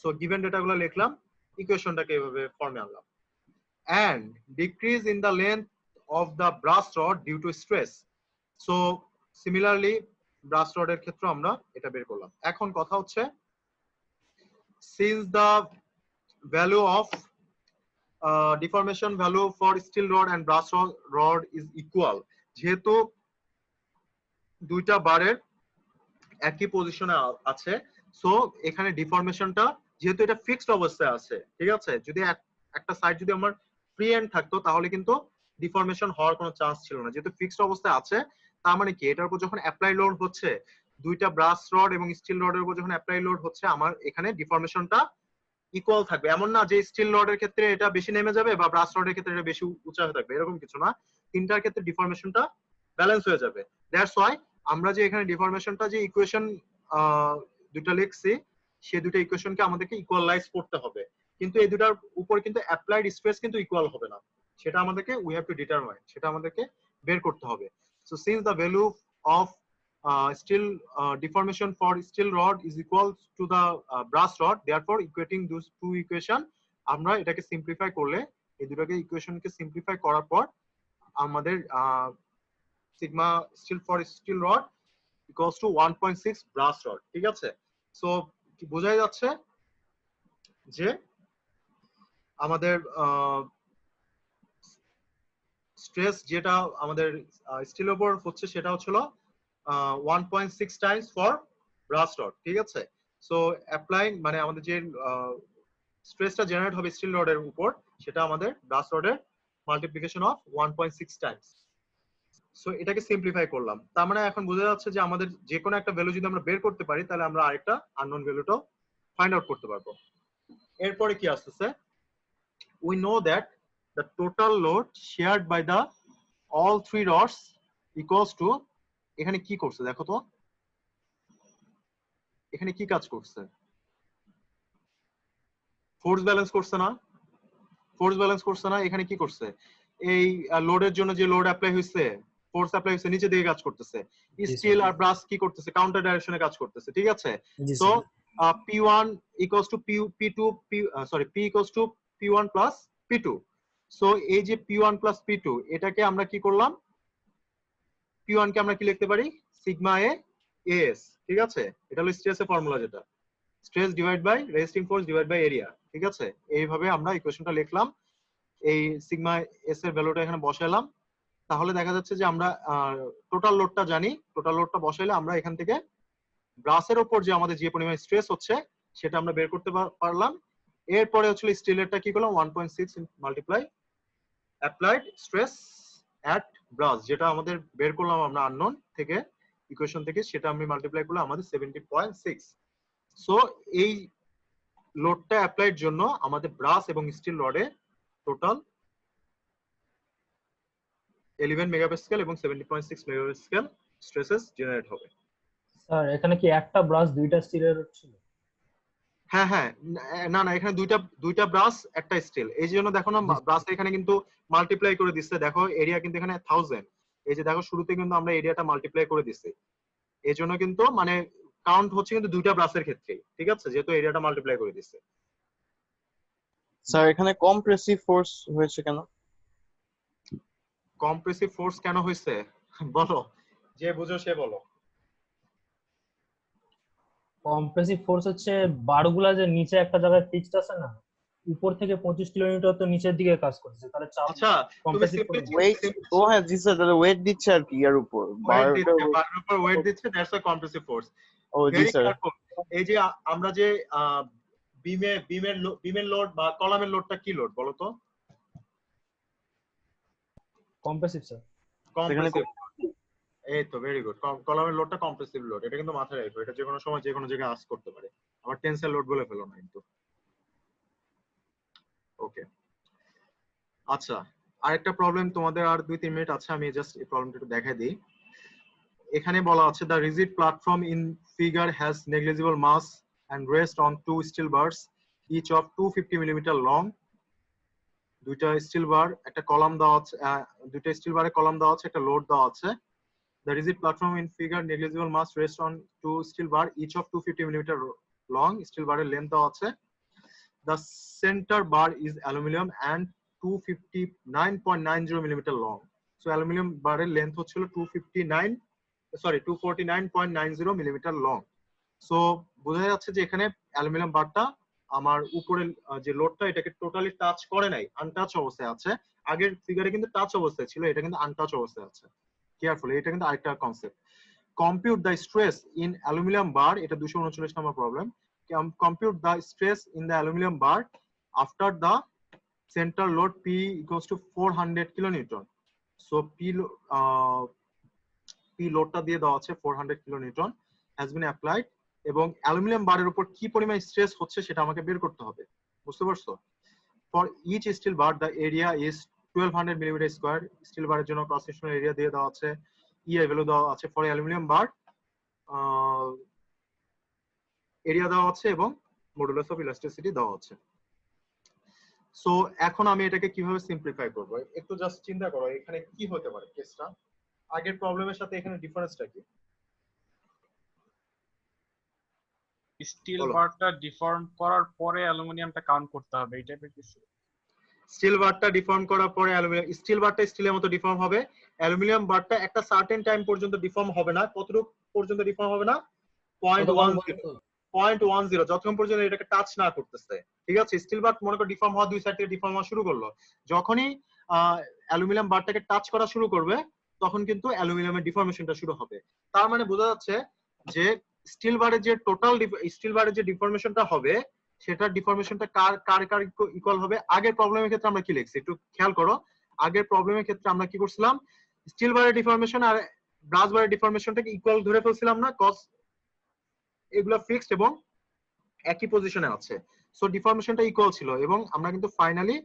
সো গিভেন ডেটাগুলো লিখলাম, ইকুয়েশনটাকে এভাবে ফর্মে আনলাম। And decrease in the length of the brass rod due to stress. So similarly brass rod এর ক্ষেত্রে আমরা এটা বের করলাম। এখন কথা হচ্ছে, since the value of deformation value for steel rod and brass rod is equal, যেহেতু দুইটা বারের একই পজিশনে আছে, সো এখানে ডিফর্মেশনটা যেহেতু এটা ফিক্সড অবস্থায় আছে, ঠিক আছে, যদি একটা সাইড যদি আমার ফ্রি এন্ড থাকতো তাহলে কিন্তু ডিফর্মেশন হওয়ার কোনো চান্স ছিল না। যেহেতু ফিক্সড অবস্থায় আছে, তার মানে কি, এটার উপর যখন অ্যাপ্লাই লোড হচ্ছে, দুইটা ব্রাস রড এবং স্টিল রডের উপর যখন অ্যাপ্লাই লোড হচ্ছে, আমার এখানে ডিফর্মেশনটা ইকুয়াল থাকবে। এমন না যে স্টিল রডের ক্ষেত্রে এটা বেশি নেমে যাবে বা ব্রাস রডের ক্ষেত্রে এটা বেশি উঁচা হয়ে থাকবে, এরকম কিছু না। তিনটার ক্ষেত্রে ডিফর্মেশনটা ব্যালেন্স হয়ে যাবে। দ্যাটস ওয়াই আমরা যে এখানে ডিফর্মেশনটা যে ইকুয়েশন দুটো লিখছি, সেই দুটো ইকুয়েশনকে আমাদেরকে ইকুয়ালাইজ করতে হবে। কিন্তু এই দুটার উপর কিন্তু অ্যাপ্লাইড স্ট্রেস কিন্তু ইকুয়াল হবে না, সেটা আমাদেরকে উই হ্যাভ টু ডিটারমাইন, সেটা আমাদেরকে বের করতে হবে। So since the value of steel deformation for steel rod is equal to the brass rod, therefore equating those two equation আমরা এটাকে সিম্পলিফাই করলে এই দুটোকে ইকুয়েশনকে সিম্পলিফাই করার পর আমাদের sigma steel for steel rod equals to 1.6 brass rod, ঠিক আছে? সো বোঝাই যাচ্ছে যে আমাদের স্ট্রেস যেটা আমাদের স্টিলের উপর হচ্ছে সেটা হচ্ছিল 1.6 টাইমস ফর ব্রাস রড, ঠিক আছে? সো অ্যাপ্লাইং মানে আমাদের যে স্ট্রেসটা জেনারেট হবে স্টিল রডের উপর সেটা আমাদের ব্রাস রডের মাল্টিপ্লিকেশন অফ 1.6 টাইমস। সো এটাকে সিম্পলিফাই করলাম, তার মানে এখন বোঝা যাচ্ছে যে আমাদের যে কোনো একটা ভ্যালু যদি আমরা বের করতে পারি তাহলে আমরা আরেকটা আননোন ভ্যালুটাও ফাইন্ড আউট করতে পারবো। এরপরে কি আসতেছে, we know that the total load shared by the all three rods equals to, এখানে কি করছে দেখো তো, এখানে কি কাজ করছে, ফোর্স ব্যালেন্স করছে না? ফোর্স ব্যালেন্স করছে না? এখানে কি করছে, এই লোডের জন্য যে লোড অ্যাপ্লাই হয়েছে, ফোর্স অ্যাপ্লাই হয়েছে, নিচে দিকে কাজ করতেছে। স্টিল আর ব্রাশ কি করতেছে, কাউন্টার ডাইরেকশনে কাজ করতেছে, ঠিক আছে? জি so sir. P1 equals to P2 P equals to P1 plus P2। So এই যে P1 plus P2 এটাকে আমরা কি করলাম, P1 কে আমরা কি লিখতে পারি, সিগমা এ এস, ঠিক আছে? এটা হলো স্ট্রেসের ফর্মুলা, যেটা stress divide by resisting force divide by area, ঠিক আছে? এইভাবে আমরা ইকুয়েশনটা লিখলাম, এই সিগমা এস এর ভ্যালুটা এখানে বসাইলাম। তাহলে দেখা যাচ্ছে যে আমরা টোটাল লোডটা জানি, টোটাল লোডটা বসাইলে আমরা এখান থেকে ব্রাসের উপর যে আমাদের যে পরিমাণ স্ট্রেস হচ্ছে সেটা আমরা বের করতে পারলাম। এরপরে হচ্ছে স্টিলেরটা কি করলাম, 1.6 multiply applied stress at brass, যেটা আমাদের বের করলাম আমরা আননোন থেকে ইকুয়েশন থেকে, সেটা আমি মাল্টিপ্লাই করলাম আমাদের 70.6। সো এই লোডটা অ্যাপ্লাইড জন্য আমাদের ব্রাস এবং স্টিল রডে টোটাল 11 মেগাপাস্কেল এবং 70.6 মেগাপাস্কেল স্ট্রেসেস জেনারেট হবে। স্যার এখানে কি একটা ব্রাশ দুইটা স্টিলের ছিল? হ্যাঁ হ্যাঁ, না না, এখানে দুইটা ব্রাশ একটা স্টিল, এই জন্য দেখো না ব্রাশ এখানে কিন্তু মাল্টিপ্লাই করে দিচ্ছে, দেখো এরিয়া কিন্তু এখানে 1000, এই যে দেখো শুরুতে কিন্তু আমরা এরিয়াটা মাল্টিপ্লাই করে দিচ্ছি, এই জন্য কিন্তু মানে কাউন্ট হচ্ছে কিন্তু দুইটা ব্রাশের ক্ষেত্রে, ঠিক আছে, যেহেতু এরিয়াটা মাল্টিপ্লাই করে দিচ্ছে। স্যার এখানে কম্প্রেসিভ ফোর্স হয়েছে কেন? কম্প্রেসিভ ফোর্স কেন হয়েছে বলো, যে বুঝো সে বলো। কম্প্রেসিভ ফোর্স হচ্ছে বারগুলা যে নিচে একটা জায়গায় ফিক্সড আছে না, উপর থেকে 25 কিলোমিটার তো নিচের দিকে কাজ করতেছে, তাহলে চাপ আচ্ছা তুমি কম্প্রেসিভ সিম্পলি ওয়েট, ও হ্যাঁ জি স্যার, তাহলে ওয়েট দিচ্ছে আর কি এর উপর, ওয়েট দিচ্ছে, বারের উপর ওয়েট দিচ্ছে, দ্যাটস আ কম্প্রেসিভ ফোর্স। ও জি ভেরি স্যার। কেয়ারফুল, এই যে আমরা যে বিমের লোড বা কলামের লোডটা কি লোড বলো তো? Compressive sir. কম্প্রেসিভ। এই তো ভেরি গুড, কলামের লোডটা কম্প্রেসিভ লোড, এটা কিন্তু মাথায় রাখো, এটা যে কোনো সময় যে কোনো জায়গায় আস করতে পারে, আবার টেনসাইল লোড বলে ফেলো না কিন্তু। ওকে, আচ্ছা আরেকটা প্রবলেম তোমাদের, আর 2-3 মিনিট আছে, আমি জাস্ট এই প্রবলেমটা একটু দেখাই দিই। এখানে বলা আছে the rigid platform in figure has negligible mass and rest on two steel bars each of 250 millimetre long. দুইটা স্টিল বার, একটা কলাম দেওয়া আছে, দুইটা স্টিল বারে কলাম দেওয়া আছে, একটা লোড দেওয়া আছে। The rigid platform in figure negligible mass rests on two steel bar each of 250 millimeter long. Steel bar length দেওয়া আছে। The center bar is aluminum and 259.90 millimeter long. So aluminum bar length হচ্ছিল 249.90 millimeter long. So বোঝা যাচ্ছে যে এখানে aluminium বারটা আমার উপরে যে লোডটা এটাকে টোটালি টাচ করে নাই, আনটাচ অবস্থায় আছে। আগের ফিগারে কিন্তু টাচ অবস্থায় ছিল, এটা কিন্তু আনটাচ অবস্থায় আছে। কেয়ারফুলি, এটা কিন্তু আরেকটা concept. Compute the stress in aluminium bar, এটা 239 number problem. Compute the stress in the aluminium bar after the centre load P equals to 400 kilonewton. So P লোডটা দিয়ে দেওয়া আছে 400 কিলোনিউটন হ্যাজ বিন অ্যাপ্লাইড, এবং aluminium বারের উপর কি পরিমাণ স্ট্রেস হচ্ছে সেটা আমাকে বের করতে হবে, বুঝতে পারছো? For each steel bar the area is 1200 millimetre square. Steel বারের জন্য ক্রস সেকশনাল এরিয়া দিয়ে দেওয়া আছে, এর ভ্যালু দেওয়া আছে। ফর অ্যালুমিনিয়াম বার এরিয়া দেওয়া আছে এবং মডুলাস অফ ইলাস্টিসিটি দেওয়া আছে। সো এখন আমি এটাকে কিভাবে সিম্পলিফাই করব, একটু জাস্ট চিন্তা করো এখানে কি হতে পারে কেসটা, আগের প্রবলেমের সাথে এখানে ডিফারেন্সটা কি? স্টিল বলো। বারটা ডিফর্ম করার পরে অ্যালুমিনিয়ামটা কাউন্ট করতে হবে, এই টাইপের কিছু। স্টিল বারটা ডিফর্ম করার পরে অ্যালুমিনিয়াম স্টিল বারটা স্টিলের মতো ডিফর্ম হবে, অ্যালুমিনিয়াম বারটা একটা সার্টেন টাইম পর্যন্ত ডিফর্ম হবে না। কতটুকু পর্যন্ত ডিফর্ম হবে না? 0.10 যতক্ষণ পর্যন্ত এটাকে টাচ না করতেছে। ঠিক আছে, স্টিল বার মনে করো ডিফর্ম হওয়া দুই সাইড থেকে ডিফর্ম হওয়া শুরু করলো, যখনই অ্যালুমিনিয়াম বারটাকে টাচ করা শুরু করবে তখন কিন্তু অ্যালুমিনিয়ামের ডিফর্মেশনটা শুরু হবে। তার মানে বোঝা যাচ্ছে যে স্টিল বারের যে টোটাল স্টিল বারের যে ডিফর্মেশনটা হবে সেটার ডিফর্মেশনটা কার কার কার ইকুয়াল হবে। আগের প্রবলেমের ক্ষেত্রে আমরা কি লিখছি একটু খেয়াল করো। আগের প্রবলেমের ক্ষেত্রে আমরা কি করছিলাম, স্টিল বারের ডিফর্মেশন আর ব্রাশ বারের ডিফর্মেশনটাকে ইকুয়াল ধরে ফেলছিলাম না, কজ এগুলো ফিক্সড এবং একই পজিশনে আছে, সো ডিফর্মেশনটা ইকুয়াল ছিল এবং আমরা কিন্তু ফাইনালি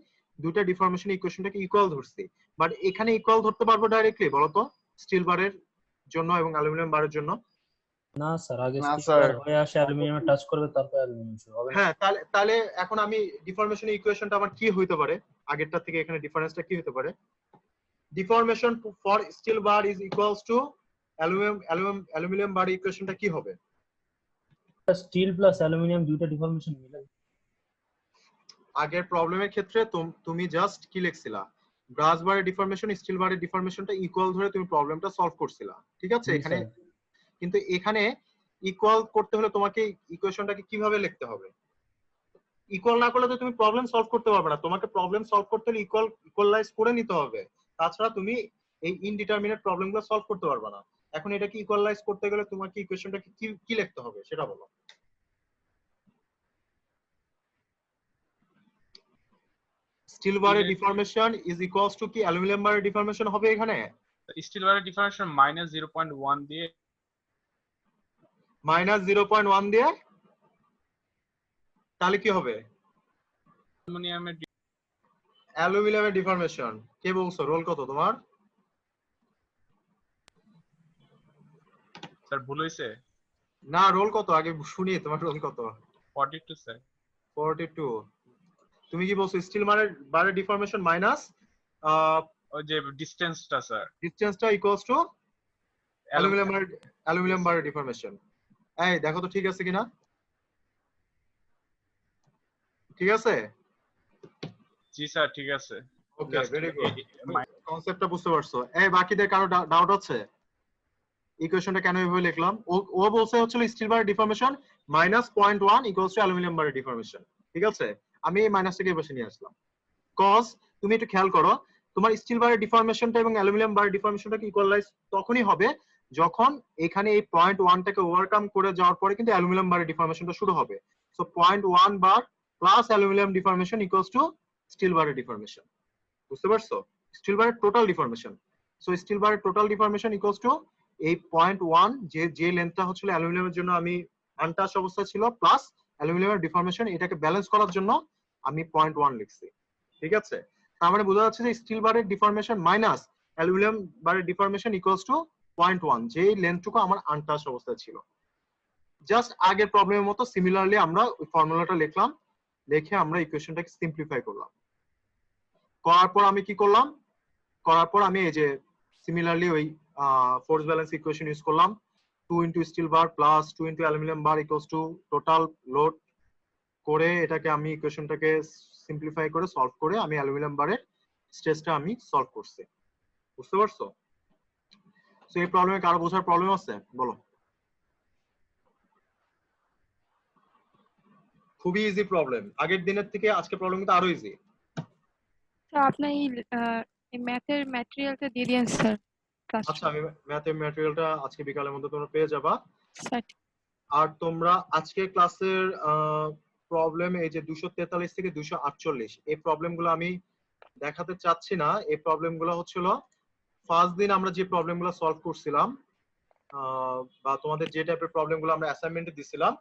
দুইটা ডিফর্মেশন ইকুয়েশনটাকে ইকুয়াল ধরছি। বাট এখানে ইকুয়াল ধরতে পারবো ডাইরেক্টলি বলো তো স্টিল বারের জন্য এবং অ্যালুমিনিয়াম বারের জন্য? না স্যার, আগে না স্টিল স্যার, বার হয়ে আসে অ্যালুমিনিয়ামে টাচ করবে তারপর অ্যালুমিনিয়াম শুরু হবে না। হ্যাঁ, তাহলে তাহলে এখন আমি ডিফর্মেশন ইকুয়েশনটা আমার কি হইতে পারে, আগেরটা থেকে এখানে ডিফারেন্সটা কি হতে পারে? Deformation for steel bar is equals to aluminium bar ইকুয়েশনটা কি হবে? স্টিল প্লাস অ্যালুমিনিয়াম দুইটা ডিফর্মেশন মিলে। আগের প্রবলেমের ক্ষেত্রে তুমি জাস্ট কি লিখছিলা, ব্রাশ বারের ডিফর্মেশন স্টিল বারের ডিফর্মেশনটা ইকুয়াল ধরে তুমি প্রবলেমটা সলভ করছিলা, ঠিক আছে? জি এখানে স্যার। কিন্তু এখানে ইকুয়াল করতে হলে তোমাকে ইকুয়েশনটাকে কিভাবে লিখতে হবে? ইকুয়াল না করলে তো তুমি প্রবলেম সলভ করতে পারবে না, তোমাকে প্রবলেম সলভ করতে হলে ইকুয়ালাইজ করে নিতে হবে, তাছাড়া তুমি এই ইনডিটারমিনেট প্রবলেমগুলো সলভ করতে পারবে না। এখন এটাকে ইকুয়ালাইজ করতে গেলে তোমাকে ইকুয়েশনটাকে কি লিখতে হবে সেটা বলো। স্টিল বারের ডিফর্মেশন ইজ ইকুয়ালস টু কি অ্যালুমিনিয়াম বারের ডিফর্মেশন হবে এখানে? স্টিল বারের ডিফর্মেশন -0.1 দিয়ে -0.1 দিয়ে তাহলে কি হবে? অ্যালুমিনিয়ামের অ্যালুমিনিয়ামের ডিফর্মেশন কে বলছো? রোল কত তোমার? স্যার ভুল হইছে? না, রোল কত আগে শুনি, তোমার রোল কত? 42 স্যার। 42। তুমি কি বলছো স্টিল বারের ডিফর্মেশন মাইনাস ওই যে ডিসটেন্সটা স্যার, ডিসটেন্সটা ইকুয়ালস টু অ্যালুমিনিয়াম বারের ডিফর্মেশন। এই দেখো তো ঠিক আছে কিনা, ঠিক আছে? জি স্যার ঠিক আছে। ওকে, ভেরি গুড, কনসেপ্টটা বুঝতে পারছো। এই বাকিদের কারো ডাউট আছে ইকুয়েশনটা কেন এভাবে লিখলাম? ও বলছে হচ্ছে স্টিল বারের ডিফর্মেশন -0.1 ইকুয়ালস টু অ্যালুমিনিয়াম বারের ডিফর্মেশন, ঠিক আছে? আমি এই মাইনাসটাকে এই পাশে নিয়ে আসলাম, কজ তুমি একটু খেয়াল করো তোমার স্টিল বারের ডিফর্মেশনটা এবং অ্যালুমিনিয়াম বারের ডিফর্মেশনটা ইকুয়ালাইজ তখনই হবে যখন এখানে এই 0.1টাকে ওভারকাম করে যাওয়ার পরে কিন্তু অ্যালুমিনিয়াম বারের ডিফর্মেশনটা শুরু হবে। So 0.1 bar plus aluminium deformation equals to steel বারের ডিফর্মেশন, বুঝতে পারছো? স্টিল বারের টোটাল ডিফর্মেশন, সো স্টিল বারের টোটাল ডিফর্মেশন ইকুয়ালস টু এই 0.1 যে লেন্থটা হচ্ছিল অ্যালুমিনিয়ামের জন্য আমি আনটাচ অবস্থা ছিল প্লাস অ্যালুমিনিয়ামের ডিফর্মেশন, এটাকে ব্যালেন্স করার জন্য আমি 0.1 লিখছি, ঠিক আছে? তার মানে বোঝা যাচ্ছে যে স্টিল বারের ডিফর্মেশন মাইনাস অ্যালুমিনিয়াম বারের ডিফর্মেশন ইকুয়ালস টু 0.1, যে লেন্থটুকু আমার আনটাচ অবস্থায় ছিল। জাস্ট আগের প্রবলেমের মতো সিমিলারলি আমরা ওই ফর্মুলাটা লিখলাম, লিখে আমরা ইকুয়েশনটাকে সিম্পলিফাই করলাম। করার পর আমি কি করলাম, করার পর আমি এই যে সিমিলারলি ওই ফোর্স ব্যালেন্স ইকুয়েশন ইউজ করলাম, 2 into still bar plus 2 into aluminium bar equals to total load করে এটাকে আমি ইকুয়েশনটাকে সিম্পলিফাই করে সলভ করে আমি অ্যালুমিনিয়াম বারের স্ট্রেসটা আমি সলভ করছি, বুঝতে পারছো? সো এই প্রবলেমে কারো বোঝার প্রবলেম আছে বলো? খুবই ইজি প্রবলেম, আগের দিনের থেকে আজকে প্রবলেম কিন্তু আরো ইজি। স্যার আপনি এই ম্যাথের ম্যাটেরিয়ালটা দিয়ে দিন স্যার ক্লাস। আচ্ছা, আমি ম্যাথের ম্যাটেরিয়ালটা আজকে বিকালের মধ্যে তোমরা পেয়ে যাবা। স্যার আর তোমরা আজকে ক্লাসের প্রবলেম এই যে 243 থেকে 248 এই প্রবলেমগুলো আমি দেখাতে চাচ্ছি না। এই প্রবলেমগুলো হচ্ছিল ফার্স্ট দিন আমরা যে প্রবলেমগুলো সলভ করছিলাম বা তোমাদের যে টাইপের প্রবলেমগুলো আমরা অ্যাসাইনমেন্টে দিছিলাম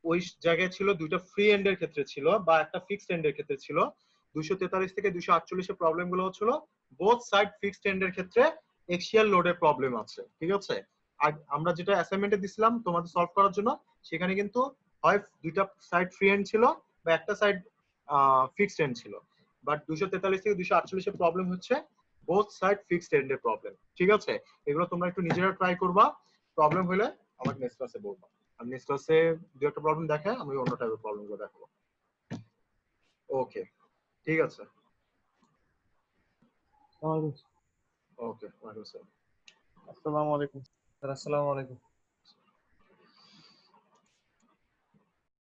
ওই জায়গায় ছিল দুইটা ফ্রি এন্ডের ক্ষেত্রে ছিল বা একটা ফিক্সড এন্ডের ক্ষেত্রে ছিল। 243 থেকে 248 এর প্রবলেমগুলো হচ্ছিল বোথ সাইড ফিক্সড এন্ডের ক্ষেত্রে এক্সিয়াল লোডের প্রবলেম আছে, ঠিক আছে? আর আমরা যেটা অ্যাসাইনমেন্টে দিছিলাম তোমাদের সলভ করার জন্য সেখানে কিন্তু হয় দুইটা সাইড ফ্রি এন্ড ছিল বা একটা সাইড ফিক্সড এন্ড ছিল। বাট 243 থেকে 248 এর প্রবলেম হচ্ছে বোথ সাইড ফিক্সড এন্ডের প্রবলেম, ঠিক আছে? এগুলো তোমরা একটু নিজেরা ট্রাই করবা, প্রবলেম হলে আমাকে নেক্সট ক্লাসে বলবা। আমি নেক্সট ক্লাসে দু একটা প্রবলেম দেখাই, আমি অন্য টাইপের প্রবলেমগুলো দেখাবো। ওকে, ঠিক আছে। ওকে, ওয়ালাইকুম আসসালাম। আসসালামু আলাইকুম। আসসালামু আলাইকুম।